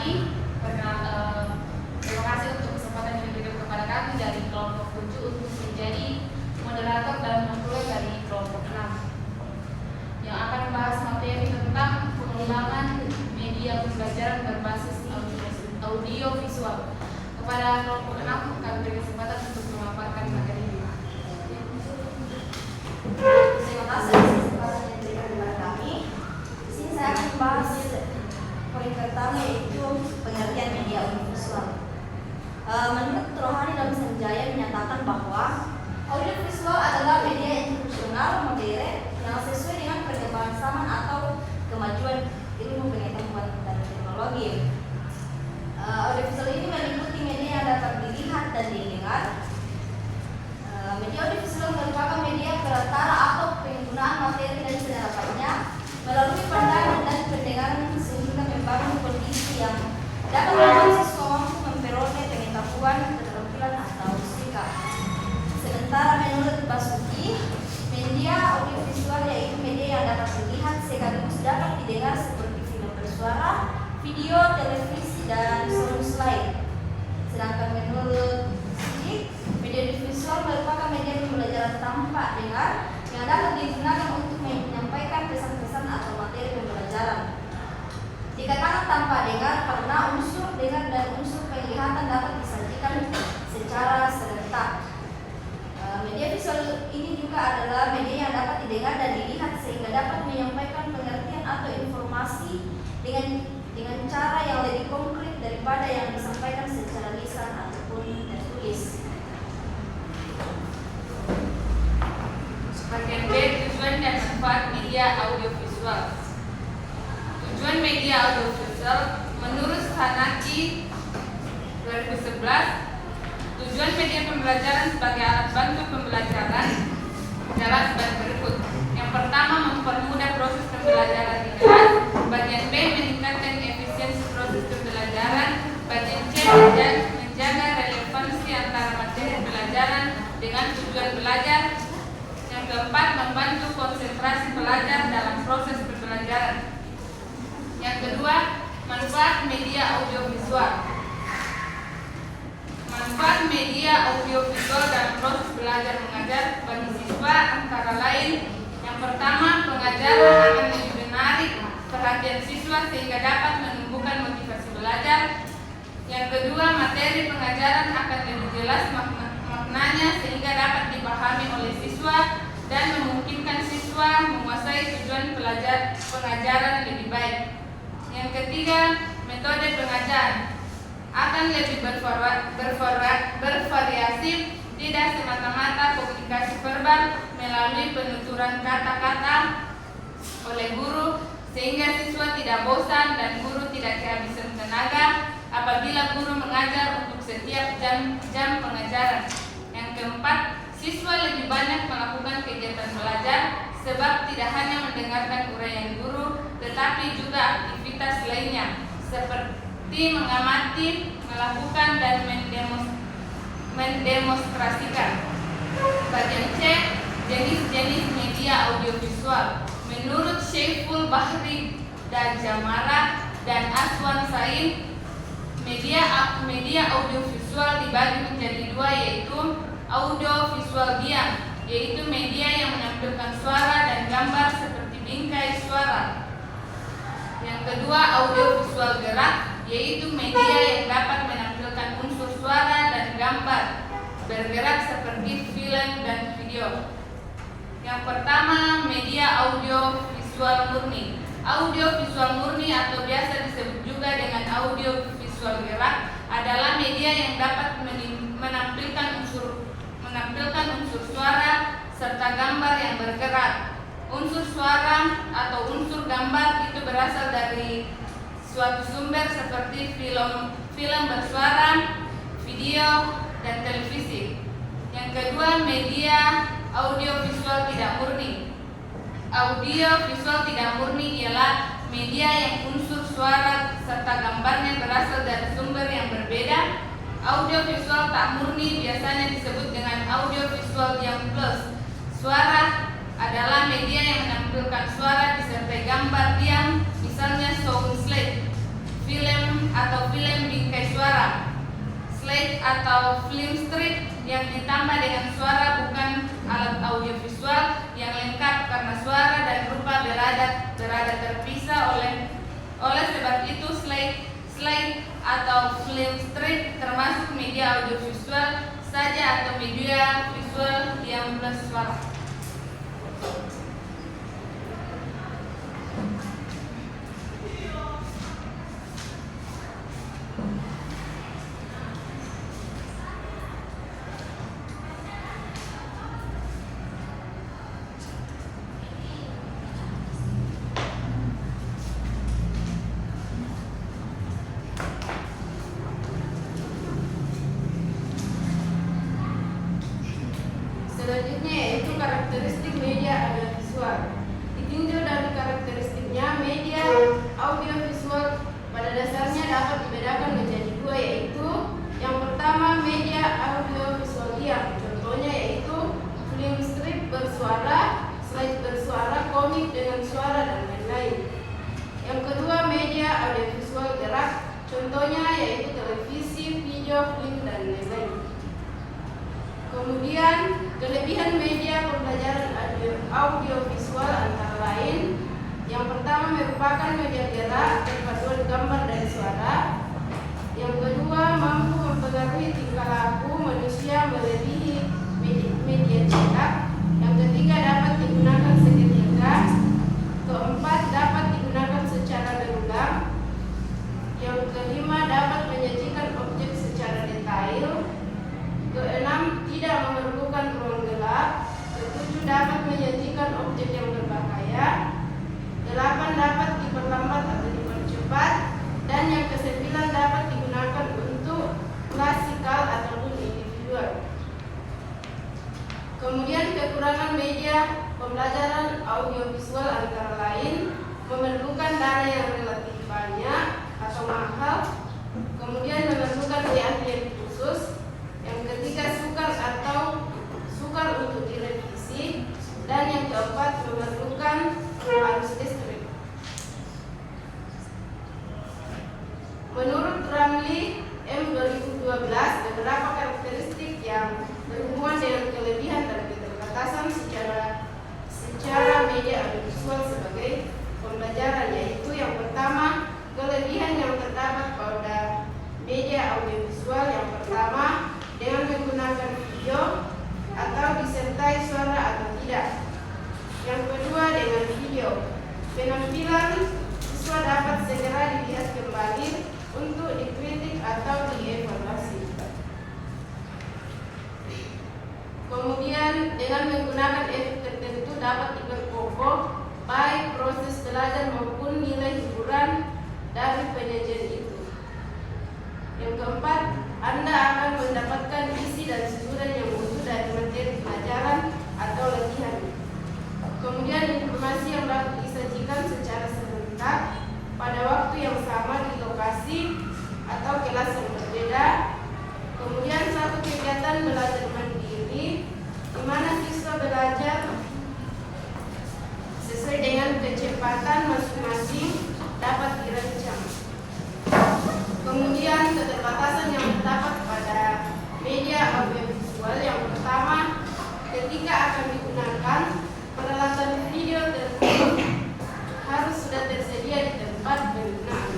kami. Terima kasih untuk kesempatan yang diberikan kepada kami dari kelompok 7 untuk menjadi moderator dan memulai dari kelompok 6 yang akan membahas materi tentang pengembangan media pembelajaran berbasis audio visual. Kepada kelompok 6 kami beri kesempatan untuk memaparkan materi ini. Terima kasih atas kesempatan yang diberikan kepada kami. Di sini saya akan membahas poin pertama, yaitu pengertian media audiovisual. Menurut Rohani dalam Sanjaya menyatakan bahwa audiovisual adalah media institusional modern yang sesuai dengan perkembangan zaman atau kemajuan ilmu pengetahuan dan teknologi. Audiovisual ini meliputi media yang dapat dilihat dan didengar. Media audiovisual merupakan media perantara atau penggunaan materi dan sederhananya melalui pandangan dan pendengaran sehingga membangun kondisi yang dapat membuat siswa mampu memperoleh pengetahuan, keterampilan atau sikap. Sementara menurut Basuki, media audiovisual yaitu media yang dapat dilihat sekaligus dapat didengar seperti film bersuara, video, televisi, dan solusi lain. Sedangkan menurut Sidik, media audiovisual merupakan media pembelajaran tanpa dengar yang dapat digunakan untuk menyampaikan pesan-pesan atau materi pembelajaran. Dikatakan tanpa dengar karena unsur dengar dan unsur penglihatan dapat disajikan secara serentak. Media visual ini juga adalah media yang dapat didengar dan dilihat sehingga dapat menyampaikan pengertian atau informasi dengan cara yang lebih konkret daripada yang disampaikan secara lisan ataupun tertulis. Bagian B, tujuan dan manfaat media audiovisual. Tujuan media audiovisual menurut Hanaki 2011, tujuan media pembelajaran sebagai alat bantu pembelajaran adalah sebagai berikut. Yang pertama, mempermudah proses pembelajaran di kelas. Bagian B, meningkatkan efisiensi proses pembelajaran. Bagian C, menjaga relevansi antara materi pembelajaran dengan tujuan belajar. Yang keempat, membantu konsentrasi pelajar dalam proses pembelajaran. Yang kedua, manfaat media audiovisual. Manfaat media audiovisual dalam proses belajar mengajar bagi siswa antara lain: yang pertama, pengajaran akan lebih menarik perhatian siswa sehingga dapat menumbuhkan motivasi belajar. Yang kedua, materi pengajaran akan lebih jelas maknanya sehingga dapat dipahami oleh siswa dan memungkinkan siswa menguasai tujuan pengajaran lebih baik. Yang ketiga, metode pengajaran akan lebih bervariasi, tidak semata-mata komunikasi verbal melalui penuturan kata-kata oleh guru, sehingga siswa tidak bosan dan guru tidak kehabisan tenaga apabila guru mengajar untuk setiap jam pengajaran. Yang keempat, siswa lebih banyak melakukan kegiatan belajar sebab tidak hanya mendengarkan uraian guru, tetapi juga aktivitas lainnya seperti mengamati, melakukan, dan mendemonstrasikan. Bagian C, jenis-jenis media audiovisual. Menurut Syaiful Bahri dan Jamara dan Aswan Sain, media audiovisual dibagi menjadi dua, yaitu audiovisual diam, yaitu media yang menampilkan suara dan gambar seperti bingkai suara. Yang kedua, audiovisual gerak, yaitu media yang dapat menampilkan unsur suara dan gambar bergerak seperti film dan video. Yang pertama, media audiovisual murni. Audiovisual murni atau biasa disebut juga dengan audiovisual gerak adalah media yang dapat menampilkan unsur suara serta gambar yang bergerak. Unsur suara atau unsur gambar itu berasal dari suatu sumber seperti film bersuara, video, dan televisi. Yang kedua, media audiovisual tidak murni. Audiovisual tidak murni ialah media yang unsur suara serta gambarnya berasal dari sumber yang berbeda. Audiovisual tak murni biasanya disebut dengan audiovisual diam plus. Suara adalah media yang menampilkan suara disertai gambar diam, misalnya sound slide, film atau film bingkai suara. Slide atau film strip yang ditambah dengan suara bukan alat audiovisual yang lengkap karena suara dan rupa berada terpisah oleh sebab itu slide atau film strip termasuk media audiovisual saja atau media visual yang plus suara. Selanjutnya yaitu karakteristik media audiovisual. Ditinjau dari karakteristiknya, media audiovisual pada dasarnya dapat dibedakan menjadi dua, yaitu yang pertama media audiovisual diam, contohnya yaitu film strip bersuara, slide bersuara, komik dengan suara dan lain-lain. Yang kedua media audiovisual gerak, contohnya yaitu televisi, video, film dan lain-lain. Kemudian kelebihan media pembelajaran audiovisual antara lain, yang pertama merupakan media gerak perpaduan gambar dan suara. Yang kedua mampu mempengaruhi tingkah laku manusia melebihi media cetak. Yang ketiga dapat digunakan seketika. Keempat dapat digunakan secara berulang. Yang kelima dapat menyajikan objek secara detail. Keenam, tidak memerlukan ruang gelap. Ketujuh, dapat menyajikan objek yang berbahaya. Delapan, dapat diperlambat atau dipercepat. Dan yang kesembilan, dapat digunakan untuk klasikal ataupun individual. Kemudian kekurangan media pembelajaran audiovisual antara lain memerlukan dana yang relatif banyak atau mahal. Kemudian memerlukan keahlian khusus. Yang ketiga sukar untuk direvisi. Dan yang keempat memerlukan arus listrik. Menurut Ramli M 2012, beberapa karakteristik yang berhubungan dengan kelebihan dan keterbatasan secara media audiovisual sebagai pembelajaran, yaitu yang pertama kelebihan yang terdapat pada media audiovisual. Yang pertama, dengan menggunakan video atau disertai suara atau tidak. Yang kedua, dengan video penampilan siswa dapat segera dilihat kembali untuk dikritik atau dievaluasi. Kemudian dengan menggunakan efek tertentu dapat diperkokoh baik proses belajar maupun nilai hiburan dari penyajian itu. Yang keempat, Anda akan mendapatkan isi dan susunan yang utuh dari materi pelajaran atau latihan. Kemudian informasi yang dapat disajikan secara serentak pada waktu yang sama di lokasi atau kelas yang berbeda. Kemudian satu kegiatan belajar mandiri di mana siswa belajar sesuai dengan kecepatan masing-masing dapat dirancang. Kemudian keterbatasan yang terdapat pada media audiovisual, yang pertama, ketika akan digunakan peralatan video tersebut harus sudah tersedia di tempat penggunaan.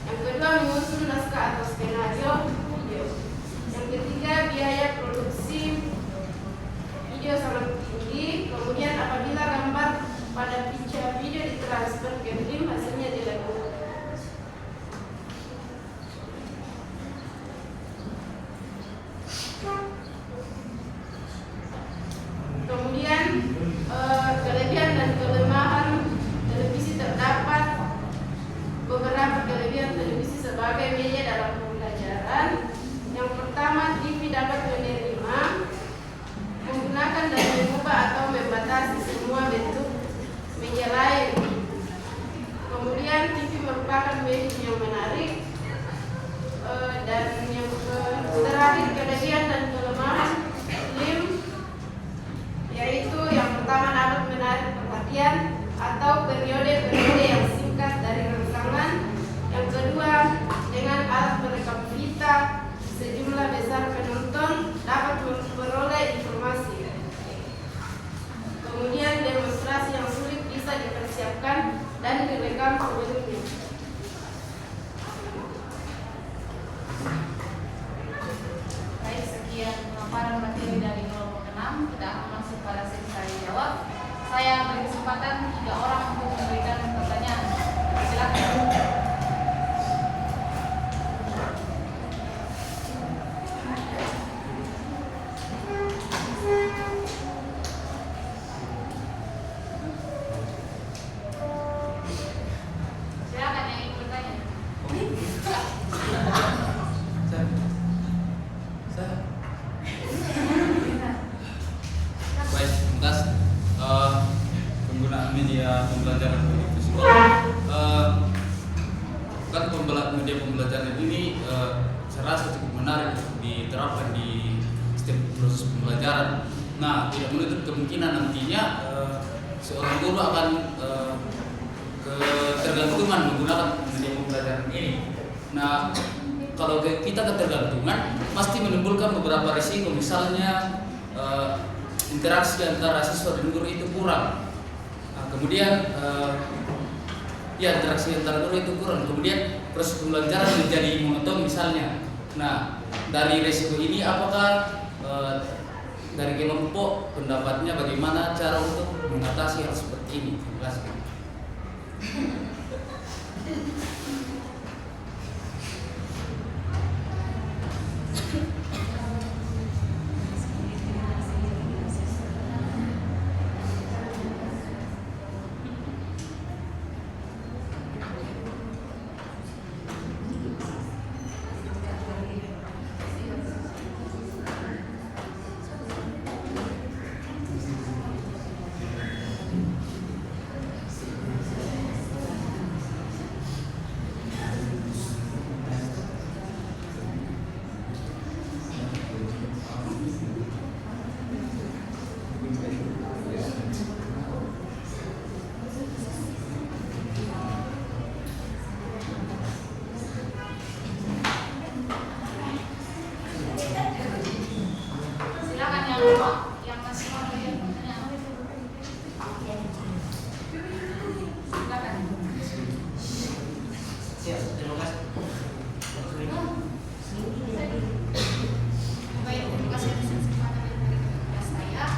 Yang kedua, menyusun naskah atau skenario video. Yang ketiga, biaya produksi video sangat tinggi. Kemudian apabila gambar pada picture video ditransfer ke film, hasilnya tidak bagus. Kemudian kelebihan dan kelemahan televisi terdapat beberapa kelebihan televisi sebagai media dalam pembelajaran. Yang pertama, TV dapat menerima, menggunakan dan mengubah atau membatasi semua bentuk media lain. Kemudian TV merupakan media yang menarik. Dan yang terakhir, kelebihan dan kelemahan film, yaitu yang pertama dapat menarik perhatian atau periode yang singkat dari rangsangan. Yang kedua, disiapkan dan direkam sebelumnya. Baik, sekian pemaparan materi dari kelompok 6. Kita akan masuk pada sesi tanya jawab. Saya beri kesempatan 3 orang untuk memberikan pertanyaan. Silakan. Silakan yang ingin bertanya. Baik, terima kasih. Penggunaan media pembelajaran audiovisual. Kan media pembelajaran ini saya rasa cukup menarik untuk diterapkan di setiap proses pembelajaran. Nah, tidak menutup kemungkinan nantinya seorang guru akan ketergantungan menggunakan media pembelajaran ini. Nah, kalau kita ketergantungan pasti menimbulkan beberapa risiko, misalnya interaksi antara siswa dan guru itu kurang. Nah, kemudian interaksi antara guru itu kurang. Kemudian proses pembelajaran menjadi monoton misalnya. Nah, dari risiko ini apakah dari kelompok pendapatnya bagaimana cara untuk mengatasi hal seperti ini? Terima kasih. Yang masih mau berikan pertanyaan. Silakan. Siap, terima kasih. Baik, terima kasih atas kesempatan yang diberikan kepada saya.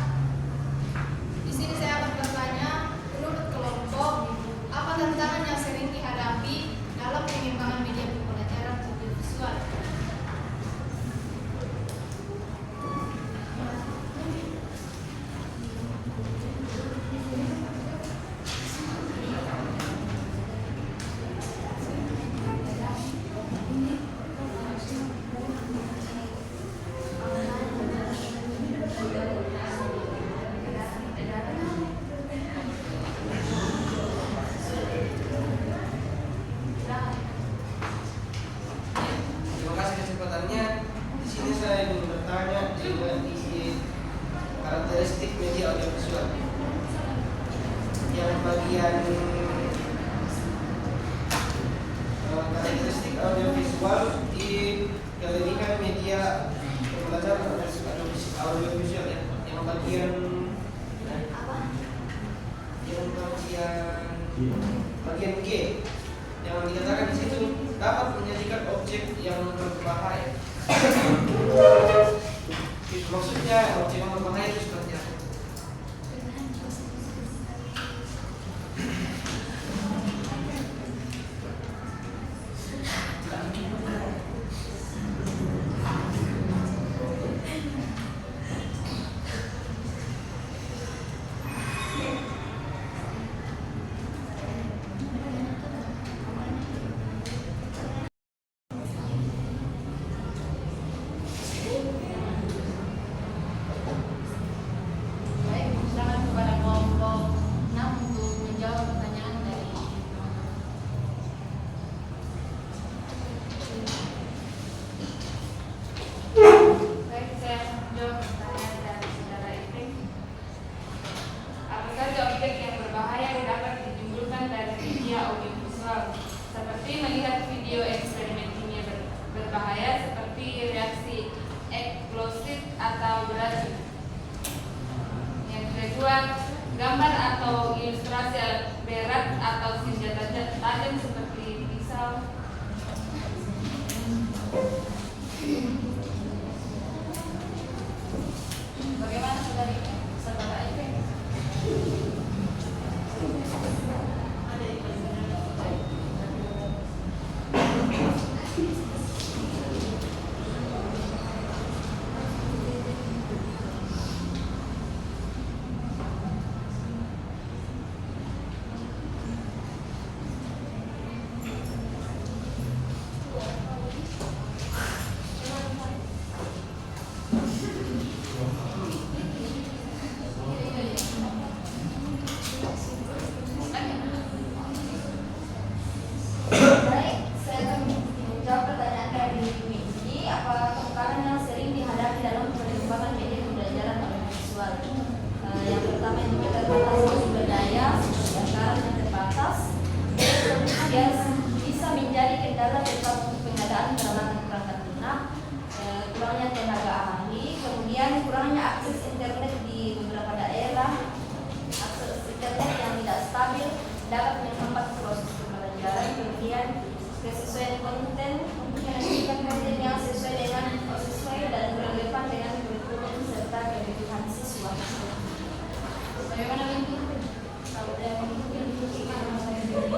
Di sini saya akan bertanya, menurut kelompok, apa tantangan yang sering dihadapi dalam pengembangan media pembelajaran audiovisual? Terima kasih kesempatannya. Di sini saya ingin bertanya dengan isi karakteristik media audiovisual. Yang bagian karakteristik audiovisual di kelebihan media pembelajaran audiovisual ya. Yang bagian G yang dikatakan di situ dapat menjadikan objek yang berbahaya. Maksudnya objek yang berbahaya itu seperti apa? Baik, silakan kepada kelompok 6 untuk menjawab pertanyaan dari Baik, saya menjawab pertanyaan dari saudara Iping. Apa saja objek yang berbahaya yang dapat ditimbulkan dari media audiovisual, seperti melihat video eksperimen kimia berbahaya seperti reaksi eksplosif atau beracun. Yang kedua, gambar atau ilustrasi berat atau senjata tajam seperti pisau. Bagaimana saudara Ipek? Baik, saya akan menjawab pertanyaan dari Ibu ini. Apa tantangan yang sering dihadapi dalam pengembangan media pembelajaran audiovisual? Yang pertama itu keterbatasan sumber daya, seperti anggaran yang terbatas. Kemudian bisa menjadi kendala dalam pengadaan peralatan perangkat lunak, kurangnya tenaga ahli, kemudian kurangnya akses internet di beberapa daerah, akses internet yang tidak stabil dapat menghambat proses pembelajaran, kemudian kesesuaian konten untuk menyajikan konten yang sesuai dan relevan dengan kurikulum serta kebutuhan siswa. Bagaimana bentuk? Kalau ada bentuk yang dibutuhkan saya sendiri.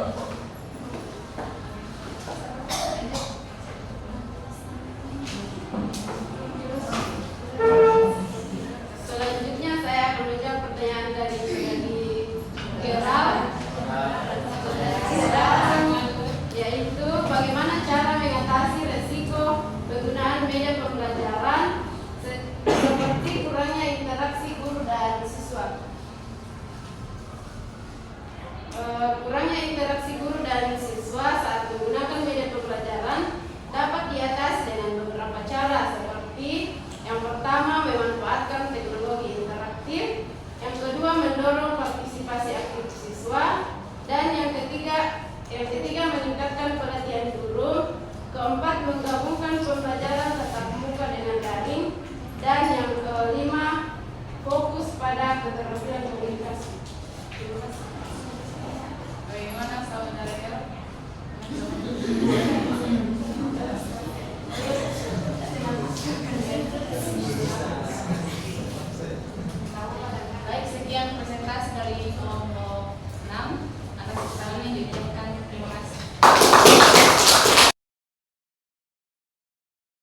Selanjutnya saya akan menjawab pertanyaan dari Gerald, yaitu bagaimana cara mengatasi resiko penggunaan media pembelajaran seperti kurangnya interaksi guru dan siswa. Kurangnya interaksi guru dan siswa saat menggunakan media pembelajaran dapat diatasi dengan beberapa cara, seperti yang pertama memanfaatkan teknologi interaktif, yang kedua mendorong partisipasi aktif siswa, dan yang ketiga meningkatkan pelatihan guru, keempat menggabungkan pembelajaran tatap muka dengan daring, dan yang kelima fokus pada keterampilan komunikasi. Terima kasih.